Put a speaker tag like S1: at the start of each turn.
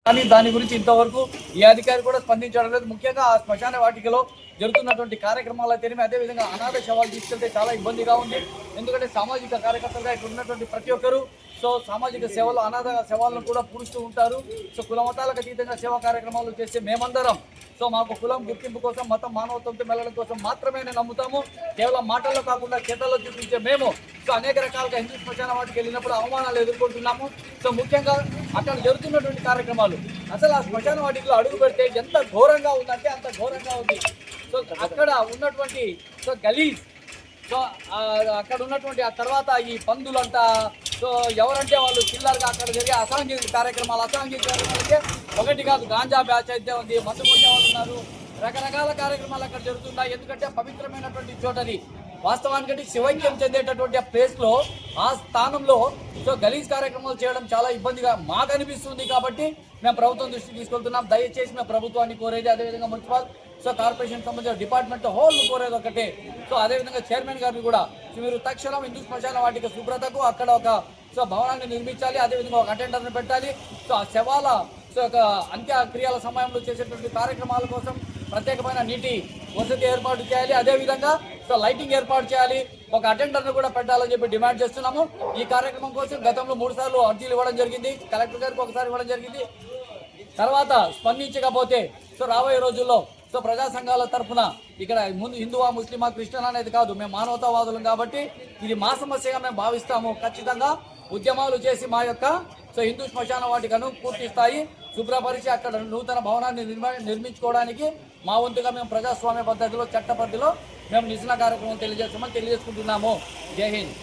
S1: కానీ దాని గురించి ఇంతవరకు ఏ అధికారి కూడా స్పందించడం లేదు. ముఖ్యంగా ఆ శ్మశాన వాటికలో జరుగుతున్నటువంటి కార్యక్రమాలు అయితేనేమి, అదేవిధంగా అనాథ శవాలు తీసుకెళ్తే చాలా ఇబ్బందిగా ఉంది. ఎందుకంటే సామాజిక కార్యకర్తలుగా ఇక్కడ ఉన్నటువంటి ప్రతి ఒక్కరూ సామాజిక సేవలు అనాథ శవాలను కూడా పూడుస్తూ ఉంటారు. కుల మతాలకు అతీతంగా సేవా కార్యక్రమాలు చేస్తే మేమందరం మాకు కులం గుర్తింపు కోసం, మతం మానవత్వంతో మెల్లడం కోసం మాత్రమే నమ్ముతాము. కేవలం మాటల్లో కాకుండా చేతల్లో చూపించే మేము అనేక రకాలుగా హిందూ శ్మశాన వాటికి వెళ్ళినప్పుడు అవమానాలు ఎదుర్కొంటున్నాము. ముఖ్యంగా అక్కడ జరుగుతున్నటువంటి కార్యక్రమాలు అసలు ఆ శ్మశాన వాటిలో అడుగు పెడితే ఎంత ఘోరంగా ఉందంటే అంత ఘోరంగా ఉంది. అక్కడ ఉన్నటువంటి గలీజ్ అక్కడ ఉన్నటువంటి ఆ తర్వాత ఈ పందులంతా ఎవరంటే వాళ్ళు చిల్లరగా అక్కడ జరిగే అసాంఘిక కార్యక్రమాలు అయితే ఒకటి కాదు, గాంజా బ్యాచ్ అయితే ఉంది, మందు కొట్టే వాళ్ళు ఉన్నారు, రకరకాల కార్యక్రమాలు అక్కడ జరుగుతున్నాయి. ఎందుకంటే పవిత్రమైనటువంటి చోటది, వాస్తవానికి శివైక్యం చెందేటటువంటి ఆ ప్లేస్లో ఆ స్థానంలో గలీజ్ కార్యక్రమాలు చేయడం చాలా ఇబ్బందిగా మాకు అనిపిస్తుంది. కాబట్టి మేము ప్రభుత్వం దృష్టికి తీసుకెళ్తున్నాం. దయచేసి మేము ప్రభుత్వాన్ని కోరేది, అదేవిధంగా మున్సిపల్ కార్పొరేషన్ సంబంధించిన డిపార్ట్మెంట్ హోల్ కోరేది ఒకటే. అదేవిధంగా చైర్మన్ గారిని కూడా మీరు తక్షణం హిందూ శ్మశాన వాటిక శుభ్రతకు అక్కడ ఒక భవనాన్ని నిర్మించాలి, అదేవిధంగా ఒక అటెండర్ని పెట్టాలి. ఆ శవాల అంత్యక్రియల సమయంలో చేసేటువంటి కార్యక్రమాల కోసం ప్రత్యేకమైన నీటి వసతి ఏర్పాటు చేయాలి, అదేవిధంగా లైటింగ్ ఏర్పాటు చేయాలి, ఒక అటెండర్ని కూడా పెట్టాలని చెప్పి డిమాండ్ చేస్తున్నాము. ఈ కార్యక్రమం కోసం గతంలో 3 సార్లు అర్జీలు ఇవ్వడం జరిగింది, కలెక్టర్ గారికి ఒకసారి ఇవ్వడం జరిగింది. తర్వాత స్పందించకపోతే రాబోయే రోజుల్లో ప్రజా సంఘాల తరఫున ఇక్కడ ముందు హిందువా ముస్లిమా క్రిస్టియన్ అనేది కాదు, మేము మానవతావాదులం కాబట్టి ఇది మా సమస్యగా మేము భావిస్తాము. ఖచ్చితంగా ఉద్యమాలు చేసి మా యొక్క హిందూ శ్మశాన వాటికను పూర్తి స్థాయి శుభ్రపరిచి అక్కడ నూతన భవనాన్ని నిర్మించుకోవడానికి మా వంతుగా మేము ప్రజాస్వామ్య పద్ధతిలో చట్ట పరిధిలో మేము నిరసన కార్యక్రమం తెలియజేస్తామని తెలియజేసుకుంటున్నాము. జై హింద్.